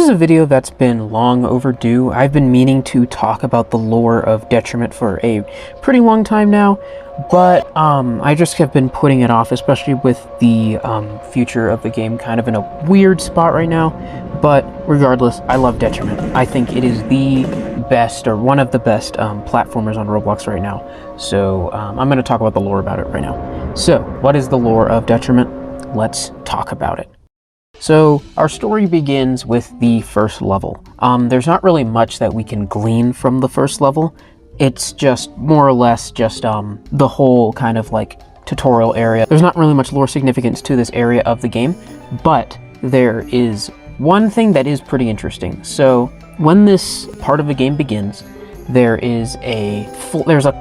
is a video that's been long overdue. I've been meaning to talk about the lore of Detriment for a pretty long time now, but I just have been putting it off, especially with the future of the game kind of in a weird spot right now. But regardless, I love Detriment. I think it is the best, or one of the best platformers on Roblox right now. So I'm going to talk about the lore about it right now. So what is the lore of Detriment? Let's talk about it. So our story begins with the first level. There's not really much that we can glean from the first level. It's just more or less just the whole kind of like tutorial area. There's not really much lore significance to this area of the game, but there is one thing that is pretty interesting. So when this part of the game begins, there's a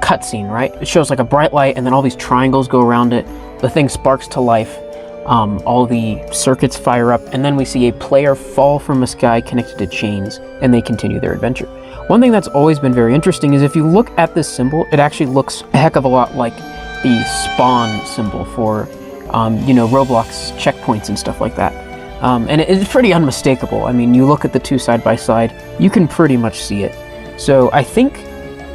cutscene, right? It shows like a bright light and then all these triangles go around it. The thing sparks to life. All the circuits fire up, and then we see a player fall from a sky connected to chains, and they continue their adventure. One thing that's always been very interesting is if you look at this symbol, it actually looks a heck of a lot like the spawn symbol for, Roblox checkpoints and stuff like that. And it's pretty unmistakable. I mean, you look at the two side by side, you can pretty much see it. So I think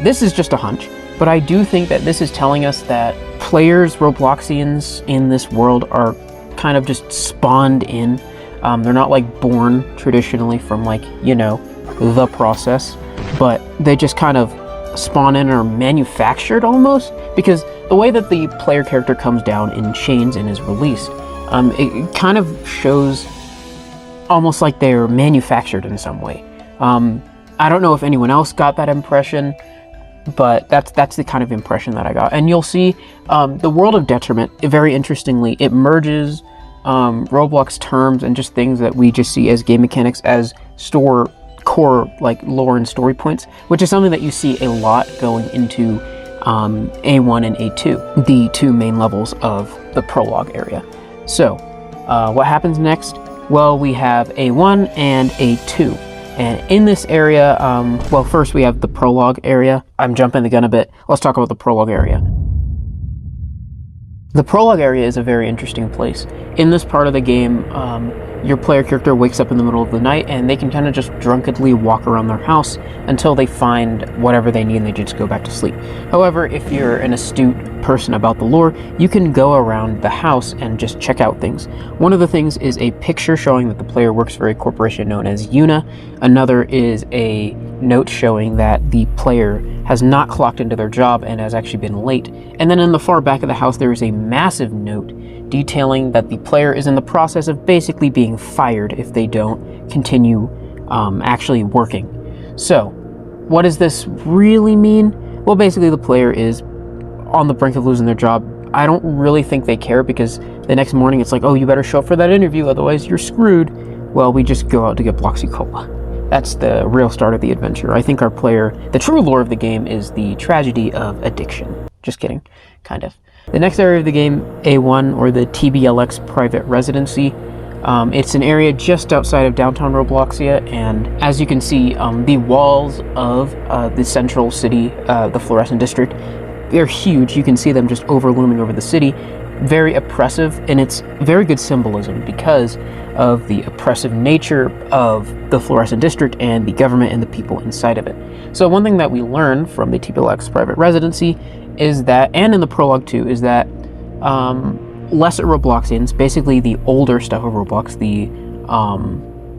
this is just a hunch, but I do think that this is telling us that players, Robloxians in this world are kind of just spawned in. They're not like born traditionally from like, the process, but they just kind of spawn in or manufactured almost, because the way that the player character comes down in chains and is released, it kind of shows almost like they're manufactured in some way. I don't know if anyone else got that impression, but that's the kind of impression that I got. And you'll see the world of Detriment, very interestingly, it merges Roblox terms and just things that we just see as game mechanics as core like lore and story points, which is something that you see a lot going into A1 and A2, the two main levels of the Prologue area. So what happens next? Well, we have A1 and A2. And in this area, well, first we have the Prologue area. I'm jumping the gun a bit. Let's talk about the Prologue area. The Prologue area is a very interesting place. In this part of the game, your player character wakes up in the middle of the night and they can kind of just drunkenly walk around their house until they find whatever they need and they just go back to sleep. However, if you're an astute person about the lore, you can go around the house and just check out things. One of the things is a picture showing that the player works for a corporation known as Una. Another is a note showing that the player has not clocked into their job and has actually been late. And then in the far back of the house, there is a massive note detailing that the player is in the process of basically being fired if they don't continue actually working. So, what does this really mean? Well, basically the player is on the brink of losing their job. I don't really think they care, because the next morning it's like, oh, you better show up for that interview, otherwise you're screwed. Well, we just go out to get Bloxy Cola. That's the real start of the adventure. I think the true lore of the game is the tragedy of addiction. Just kidding, kind of. The next area of the game, A1, or the TBLX Private Residency, it's an area just outside of downtown Robloxia, and as you can see, the walls of the central city, the Fluorescent District, they're huge. You can see them just looming over the city. Very oppressive, and it's very good symbolism because of the oppressive nature of the Fluorescent District and the government and the people inside of it. So one thing that we learn from the TBLX Private Residency is that, and in the Prologue too, is that lesser Robloxians, basically the older stuff of Roblox, the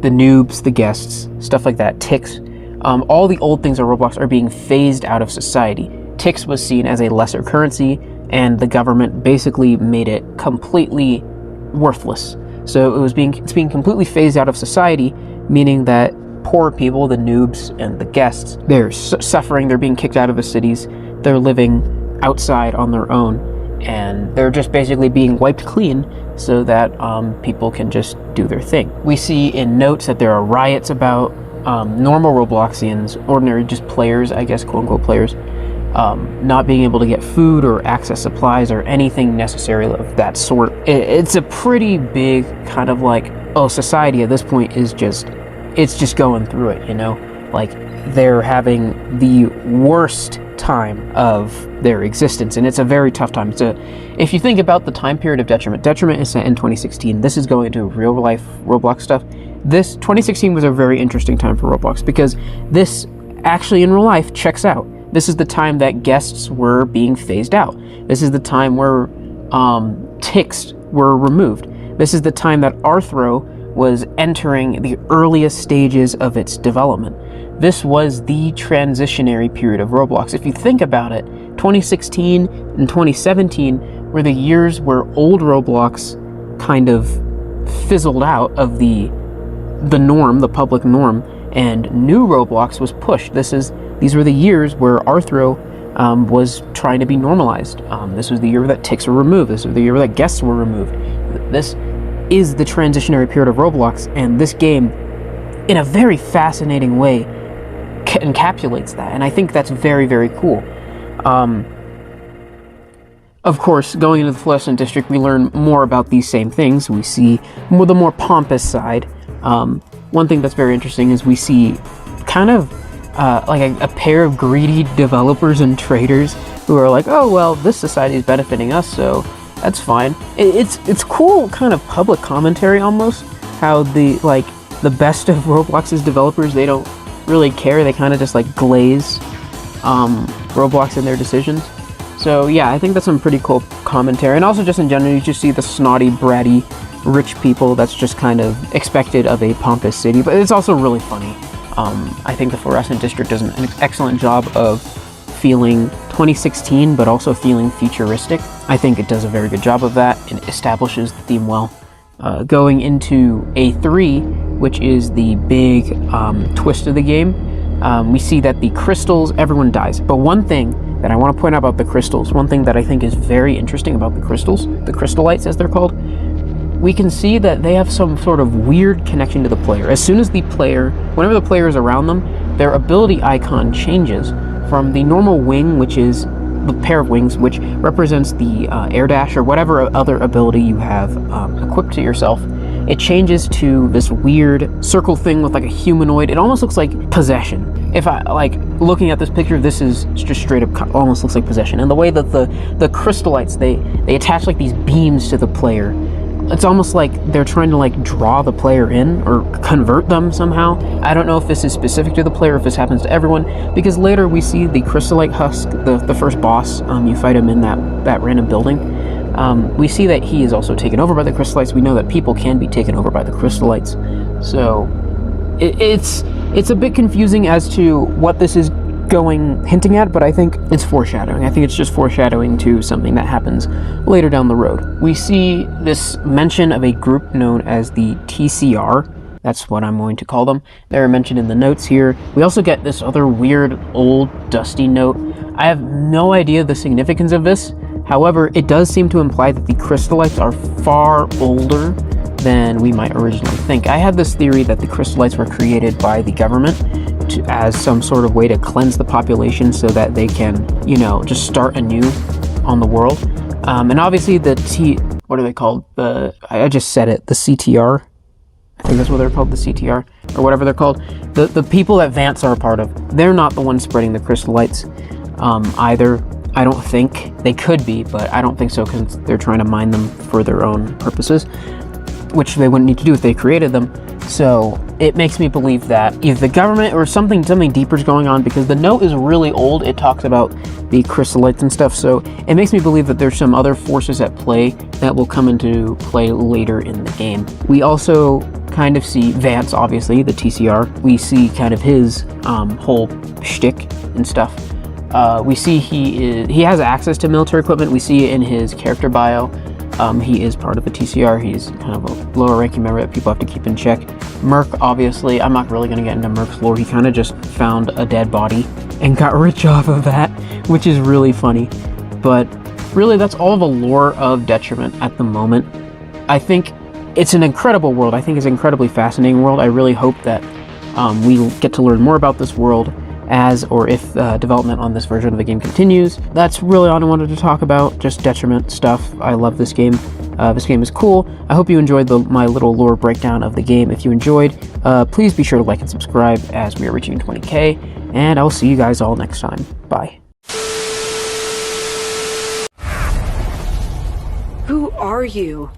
noobs, the guests, stuff like that, ticks, all the old things of Roblox are being phased out of society. Ticks was seen as a lesser currency, and the government basically made it completely worthless. So it's being completely phased out of society, meaning that poor people, the noobs and the guests, they're suffering, they're being kicked out of the cities, they're living outside on their own, and they're just basically being wiped clean so that people can just do their thing. We see in notes that there are riots about normal Robloxians, ordinary just players, I guess, quote-unquote players, not being able to get food or access supplies or anything necessary of that sort. It's a pretty big kind of like, society at this point is just going through it, like they're having the worst time of their existence, and it's a very tough time. If you think about the time period of Detriment is set in 2016. This is going into real life Roblox stuff. This 2016 was a very interesting time for Roblox because this actually in real life checks out. This is the time that guests were being phased out. This is the time where ticks were removed. This is the time that Arthro was entering the earliest stages of its development. This was the transitionary period of Roblox. If you think about it, 2016 and 2017 were the years where old Roblox kind of fizzled out of the norm, the public norm, and new Roblox was pushed. These were the years where Arthro was trying to be normalized. This was the year that ticks were removed. This was the year that guests were removed. This is the transitionary period of Roblox, and this game, in a very fascinating way, encapsulates that, and I think that's very, very cool. Of course, going into the Fluorescent District, we learn more about these same things. We see the more pompous side. One thing that's very interesting is we see kind of like a pair of greedy developers and traders who are like, oh, well, this society is benefiting us, so that's fine. It's cool kind of public commentary almost, how the best of Roblox's developers, they don't really care. They kind of just like glaze Roblox in their decisions. So yeah, I think that's some pretty cool commentary. And also just in general, you just see the snotty, bratty, rich people that's just kind of expected of a pompous city, but it's also really funny. I think the Fluorescent District does an excellent job of feeling 2016, but also feeling futuristic. I think it does a very good job of that and establishes the theme well. Going into A3, which is the big twist of the game, we see that the crystals, everyone dies. But one thing that I want to point out about the crystals, one thing that I think is very interesting about the crystals, the Crystallites as they're called, we can see that they have some sort of weird connection to the player. As soon as whenever the player is around them, their ability icon changes from the normal wing, which is the pair of wings, which represents the air dash or whatever other ability you have equipped to yourself. It changes to this weird circle thing with like a humanoid. It almost looks like possession. If I looking at this picture, this is just straight up almost looks like possession. And the way that the Crystallites, they attach like these beams to the player. It's almost like they're trying to draw the player in or convert them somehow. I don't know if this is specific to the player, if this happens to everyone, because later we see the Crystallite Husk, the first boss, you fight him in that random building. We see that he is also taken over by the Crystallites. We know that people can be taken over by the Crystallites. So it's a bit confusing as to what this is hinting at, but I think it's foreshadowing. I think it's just foreshadowing to something that happens later down the road. We see this mention of a group known as the TCR. That's what I'm going to call them. They're mentioned in the notes here. We also get this other weird, old, dusty note. I have no idea the significance of this. However, it does seem to imply that the Crystallites are far older than we might originally think. I had this theory that the Crystallites were created by the government as some sort of way to cleanse the population so that they can, just start anew on the world. And obviously what are they called? I just said it, the CTR. I think that's what they're called, the CTR, or whatever they're called. The people that Vance are a part of, they're not the ones spreading the Crystallites either. I don't think. They could be, but I don't think so because they're trying to mine them for their own purposes, which they wouldn't need to do if they created them. So it makes me believe that either the government or something deeper is going on, because the note is really old. It talks about the Crystallites and stuff, so it makes me believe that there's some other forces at play that will come into play later in the game. We also kind of see Vance, obviously, the TCR. We see kind of his whole shtick and stuff. We see he has access to military equipment. We see it in his character bio. He is part of the TCR. He's kind of a lower ranking member that people have to keep in check. Merc, obviously, I'm not really going to get into Merc's lore. He kind of just found a dead body and got rich off of that, which is really funny. But really, that's all the lore of Detriment at the moment. I think it's an incredible world. I think it's an incredibly fascinating world. I really hope that we get to learn more about this world if development on this version of the game continues. That's really all I wanted to talk about, just Detriment stuff. I love this game. This game is cool. I hope you enjoyed my little lore breakdown of the game. If you enjoyed, please be sure to like and subscribe as we are reaching 20K, and I'll see you guys all next time. Bye. Who are you?